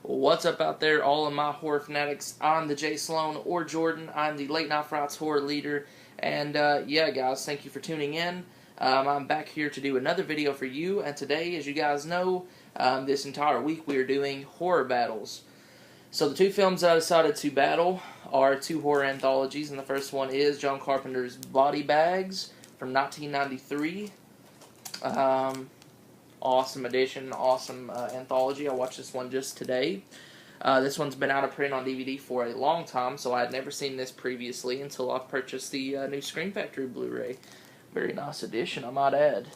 What's up out there, all of my horror fanatics? I'm the Jay Sloan, or Jordan. I'm the Late Night Frights horror leader. And yeah, guys, thank you for tuning in. I'm back here to do another video for you. And today, as you guys know, this entire week we are doing horror battles. So the two films I decided to battle are two horror anthologies. And the first one is John Carpenter's Body Bags from 1993. Awesome edition, awesome anthology. I watched this one just today. This one's been out of print on DVD for a long time, so I had never seen this previously until I purchased the new Scream Factory Blu-ray. Very nice edition, I might add.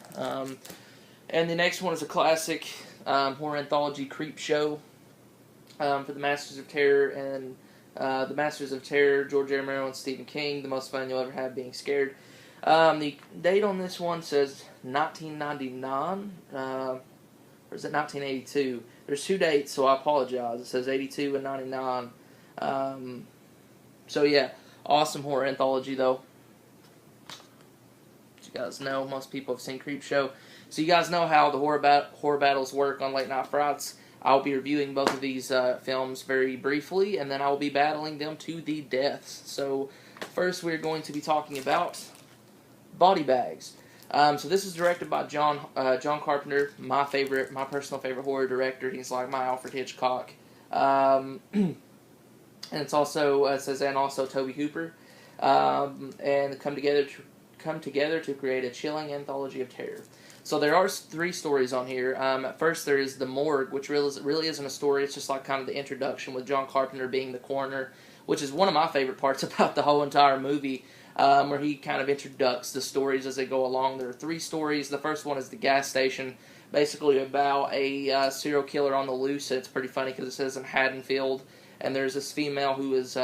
And the next one is a classic horror anthology, Creepshow, for the Masters of Terror and the Masters of Terror, George R. R. Romero and Stephen King. The most fun you'll ever have being scared. The date on this one says 1999, or is it 1982? There's two dates, so I apologize. It says 82 and 99. So yeah, awesome horror anthology though. As you guys know, most people have seen Creepshow. So you guys know how the horror battles work on Late Night Frights. I'll be reviewing both of these films very briefly, and then I will be battling them to the deaths. So first we're going to be talking about Body Bags. So this is directed by John Carpenter, my personal favorite horror director. He's like my Alfred Hitchcock. And it's also and also Tobe Hooper. And come together to create a chilling anthology of terror. So there are three stories on here. At first there is The Morgue, which really isn't a story. It's just like kind of the introduction with John Carpenter being the coroner, which is one of my favorite parts about the whole entire movie. Where he kind of introduces the stories as they go along. There are three stories. The first one is The Gas Station, basically about a serial killer on the loose. It's pretty funny because it says in Haddonfield, and there's this female who is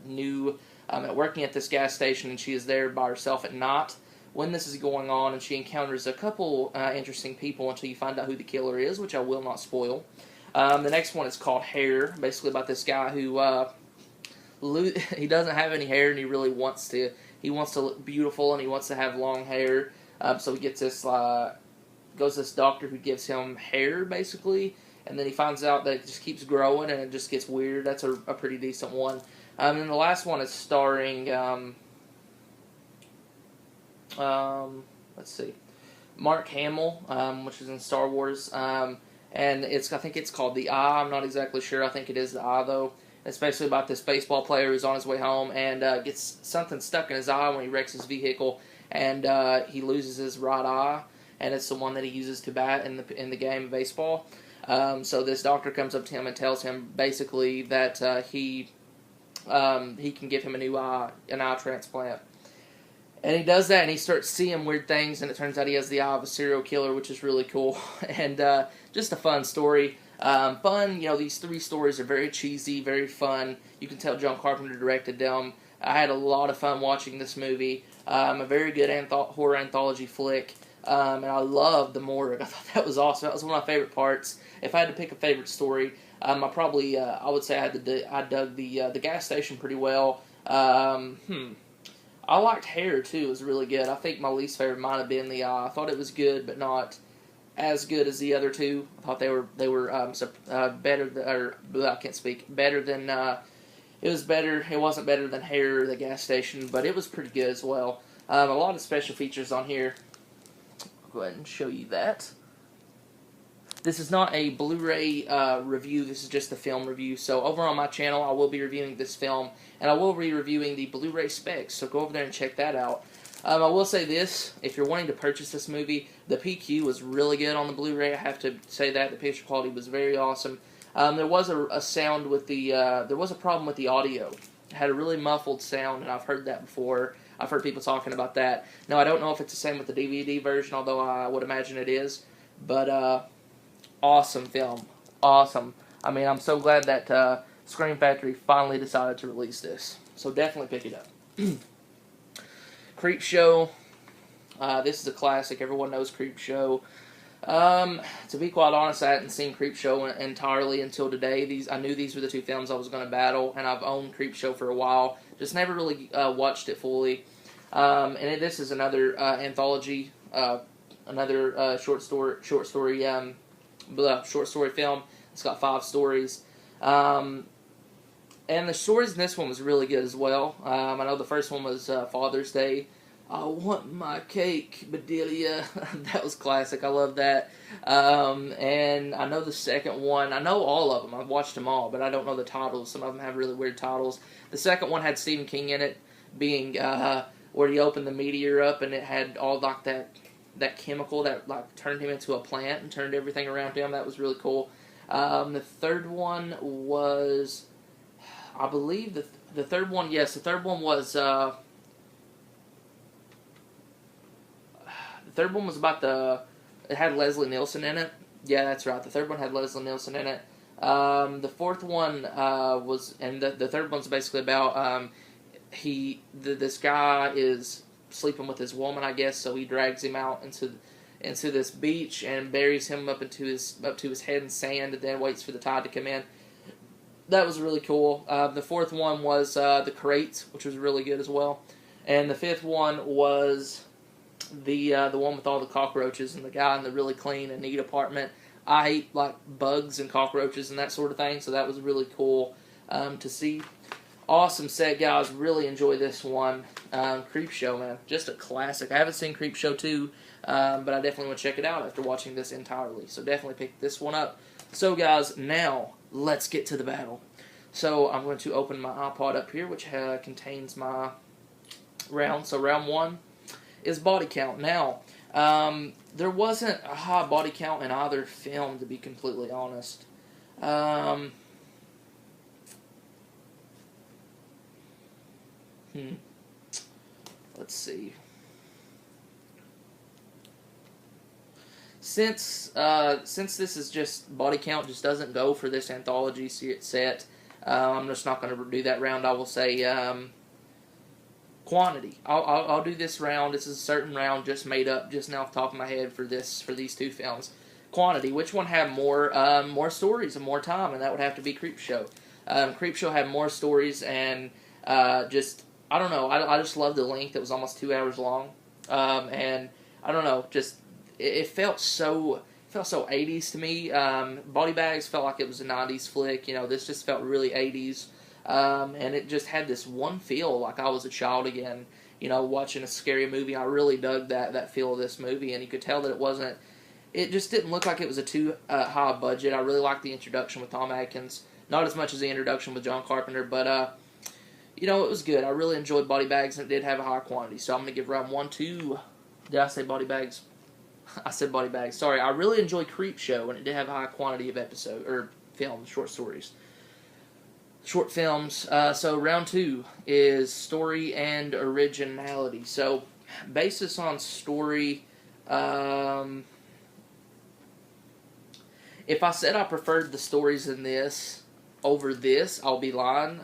new at working at this gas station, and she is there by herself at night when this is going on, and she encounters a couple interesting people until you find out who the killer is, which I will not spoil. The next one is called Hair, basically about this guy who he doesn't have any hair, and he really wants to. He wants to look beautiful, and he wants to have long hair. So he gets this, goes to this doctor who gives him hair, basically. And then he finds out that it just keeps growing, and it just gets weird. That's a pretty decent one. And the last one is starring, let's see, Mark Hamill, which is in Star Wars. And I think it's called The Eye. I'm not exactly sure. I think it is The Eye, though. It's basically about this baseball player who's on his way home and gets something stuck in his eye when he wrecks his vehicle, and he loses his right eye, and it's the one that he uses to bat in the game of baseball. So this doctor comes up to him and tells him basically that he can give him an eye transplant. And he does that, and he starts seeing weird things, and it turns out he has the eye of a serial killer, which is really cool, and just a fun story. These three stories are very cheesy, very fun. You can tell John Carpenter directed them. I had a lot of fun watching this movie. A very good horror anthology flick. And I loved The Morgue. I thought that was awesome. That was one of my favorite parts. If I had to pick a favorite story, I would say I dug the gas station pretty well. I liked Hair too. It was really good. I think my least favorite might have been The Eye. I thought it was good, but not as good as the other two. I thought they were better than, I can't speak, better than, it was better, it wasn't better than Hair or The Gas Station, but it was pretty good as well. A lot of special features on here. I'll go ahead and show you that. This is not a Blu-ray review, this is just a film review, so over on my channel I will be reviewing this film, and I will be reviewing the Blu-ray specs, so go over there and check that out. I will say this, if you're wanting to purchase this movie, the PQ was really good on the Blu-ray. I have to say that. The picture quality was very awesome. There was a sound with the, there was a problem with the audio. It had a really muffled sound, and I've heard that before. I've heard people talking about that. Now, I don't know if it's the same with the DVD version, although I would imagine it is. But, awesome film. Awesome. I mean, I'm so glad that Scream Factory finally decided to release this. So definitely pick it up. Creepshow. This is a classic. Everyone knows Creepshow. To be quite honest, I hadn't seen Creepshow entirely until today. I knew these were the two films I was going to battle, and I've owned Creepshow for a while. Just never really watched it fully. This is another anthology, another short story film. It's got 5 stories. And the stories in this one was really good as well. I know the first one was Father's Day. I want my cake, Bedelia. That was classic. I love that. And I know the second one. I know all of them. I've watched them all, but I don't know the titles. Some of them have really weird titles. The second one had Stephen King in it, being where he opened the meteor up and it had all like that chemical that like turned him into a plant and turned everything around him. That was really cool. The third one was, I believe the third one. Yes, the third one was. The third one was about it had Leslie Nielsen in it. Yeah, that's right. The third one had Leslie Nielsen in it. The fourth one was, and the third one's basically about this guy is sleeping with his woman, I guess. So he drags him out into this beach and buries him up to his head in sand, and then waits for the tide to come in. That was really cool. The fourth one was The Crate, which was really good as well. And the fifth one was the one with all the cockroaches and the guy in the really clean and neat apartment. I hate like bugs and cockroaches and that sort of thing, so that was really cool to see. Awesome set, guys. Really enjoy this one. Creepshow, man. Just a classic. I haven't seen Creepshow 2, but I definitely want to check it out after watching this entirely. So definitely pick this one up. So, guys, now let's get to the battle. So I'm going to open my iPod up here, which contains my round. So round one is body count. Now, there wasn't a high body count in either film, to be completely honest. Let's see. Since this is just body count, just doesn't go for this anthology set, I'm just not going to do that round. I will say quantity. I'll do this round. This is a certain round just made up just now off the top of my head for these two films. Quantity. Which one had more stories and more time? And that would have to be Creepshow. Creepshow had more stories and just I don't know. I just loved the length. It was almost 2 hours long, and I don't know. Just it felt so 80s to me. Body Bags felt like it was a 90s flick. You know, this just felt really 80s. And it just had this one feel like I was a child again, you know, watching a scary movie. I really dug that feel of this movie, and you could tell that it just didn't look like it was a too high budget. I really liked the introduction with Tom Atkins, not as much as the introduction with John Carpenter, but, you know, it was good. I really enjoyed Body Bags, and it did have a high quantity, so I'm going to give round 1 to, did I say Body Bags? I said Body Bags. Sorry, I really enjoyed Creepshow, and it did have a high quantity of films, short stories. Short films. So round 2 is story and originality. So basis on story, if I said I preferred the stories in this over this, I'll be lying,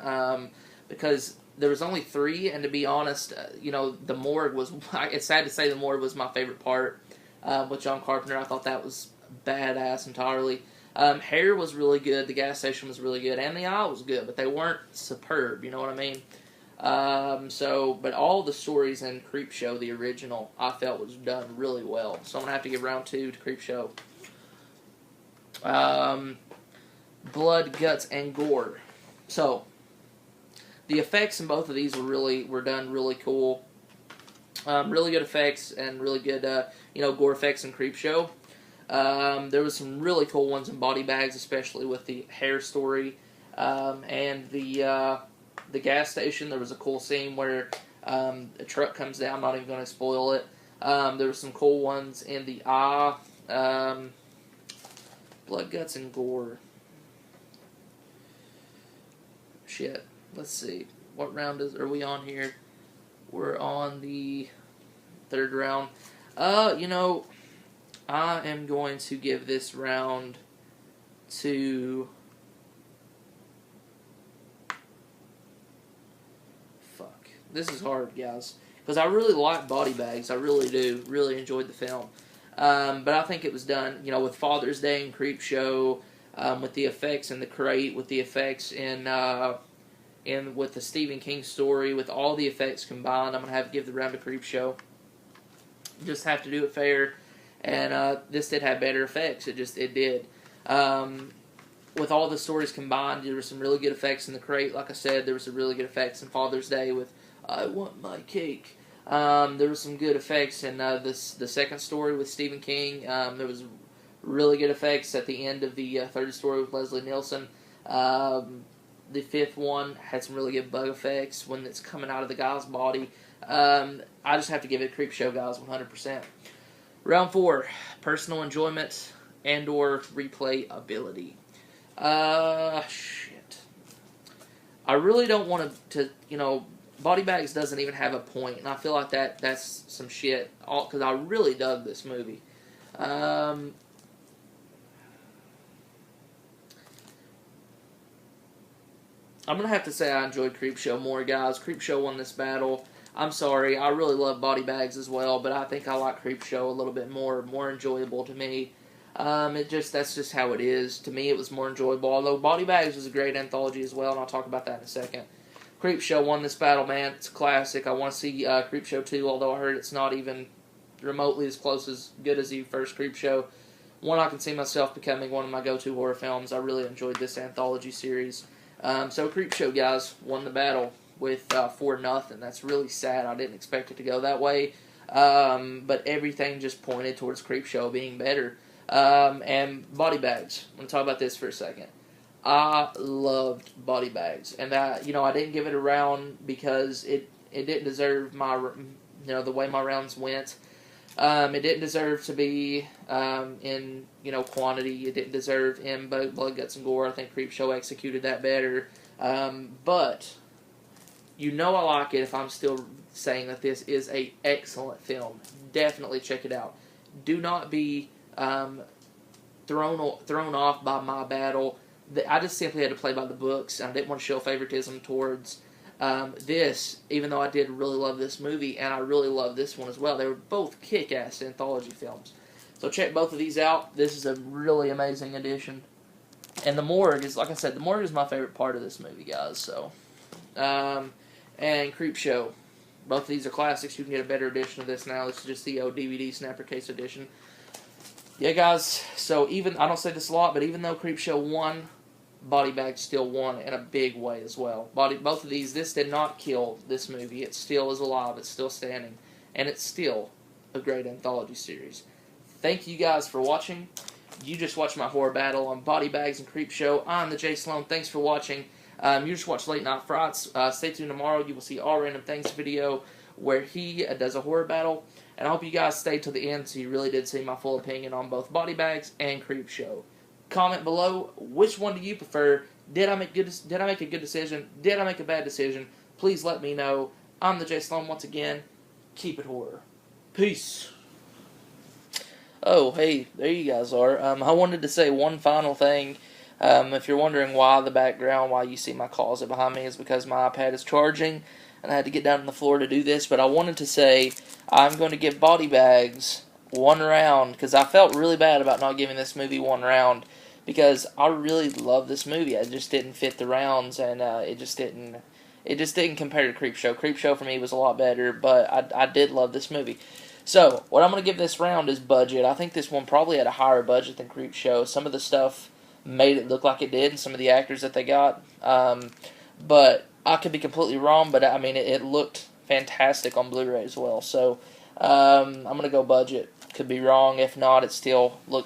because there was only 3, and to be honest, you know, the morgue was, it's sad to say the morgue was my favorite part with John Carpenter. I thought that was badass entirely. Hair was really good, the gas station was really good, and the aisle was good, but they weren't superb, you know what I mean? But all the stories in Creepshow, the original, I felt was done really well. So I'm going to have to give round 2 to Creepshow. Blood, guts, and gore. So, the effects in both of these were done really cool. Really good effects and really good, gore effects in Creepshow. There was some really cool ones in Body Bags, especially with the hair story, and the gas station. There was a cool scene where a truck comes down. I'm not even going to spoil it. There were some cool ones in the eye. Blood, guts, and gore. Shit. Let's see. What round are we on here? We're on the 3rd round. I am going to give this round to... Fuck. This is hard, guys. Because I really like Body Bags. I really do. Really enjoyed the film. But I think it was done, with Father's Day and Creepshow, with the effects in The Crate, with the effects in with the Stephen King story, with all the effects combined. I'm going to have to give the round to Creepshow. Just have to do it fair. And this did have better effects. It did. with all the stories combined, there were some really good effects in The Crate. Like I said, there was some really good effects in Father's Day with "I Want My Cake." There was some good effects in the second story with Stephen King. There was really good effects at the end of the third story with Leslie Nielsen. The fifth one had some really good bug effects when it's coming out of the guy's body. I just have to give it Creepshow, guys, 100%. Round 4, personal enjoyment and or replayability. Shit. I really don't want to, Body Bags doesn't even have a point, and I feel like that's some shit, because I really dug this movie. I'm going to have to say I enjoyed Creepshow more, guys. Creepshow won this battle. I'm sorry, I really love Body Bags as well, but I think I like Creepshow a little bit more enjoyable to me. That's just how it is. To me, it was more enjoyable, although Body Bags was a great anthology as well, and I'll talk about that in a second. Creepshow won this battle, man. It's a classic. I want to see Creepshow 2, although I heard it's not even remotely as close as good as the first Creepshow. One I can see myself becoming one of my go-to horror films. I really enjoyed this anthology series. So Creepshow, guys, won the battle with 4-0. That's really sad. I didn't expect it to go that way. But everything just pointed towards Creepshow being better. And Body Bags. I'm going to talk about this for a second. I loved Body Bags. And I didn't give it a round because it didn't deserve the way my rounds went. It didn't deserve to be in quantity. It didn't deserve in blood, guts, and gore. I think Creepshow executed that better. But I like it if I'm still saying that this is a excellent film. Definitely check it out. Do not be thrown off by my battle. I just simply had to play by the books, and I didn't want to show favoritism towards this, even though I did really love this movie, and I really love this one as well. They were both kick-ass anthology films. So check both of these out. This is a really amazing addition. And the morgue is, like I said, the morgue is my favorite part of this movie, guys. So, and Creepshow. Both of these are classics. You can get a better edition of this now. This is just the DVD Snapper Case edition. Yeah, guys. So I don't say this a lot, but even though Creepshow won, Body Bags still won in a big way as well. Both of these, this did not kill this movie. It still is alive. It's still standing. And it's still a great anthology series. Thank you guys for watching. You just watched my horror battle on Body Bags and Creepshow. I'm the Jay Sloan. Thanks for watching. You just watched Late Night Frights. Stay tuned tomorrow. You will see All Random Things video where he does a horror battle. And I hope you guys stayed till the end so you really did see my full opinion on both Body Bags and Creepshow. Comment below, which one do you prefer? Did I make a good decision? Did I make a bad decision? Please let me know. I'm the Jay Sloan once again. Keep it horror. Peace. Oh, hey, there you guys are. I wanted to say one final thing. If you're wondering why you see my closet behind me, is because my iPad is charging, and I had to get down on the floor to do this. But I wanted to say I'm going to give Body Bags one round, because I felt really bad about not giving this movie one round, because I really love this movie. I just didn't fit the rounds, and it just didn't compare to Creepshow. Creepshow for me was a lot better, but I did love this movie. So, what I'm going to give this round is budget. I think this one probably had a higher budget than Creepshow. Some of the stuff made it look like it did, and some of the actors that they got. But I could be completely wrong, but I mean, it looked fantastic on Blu-ray as well. So, I'm going to go budget. Could be wrong. If not, it still looked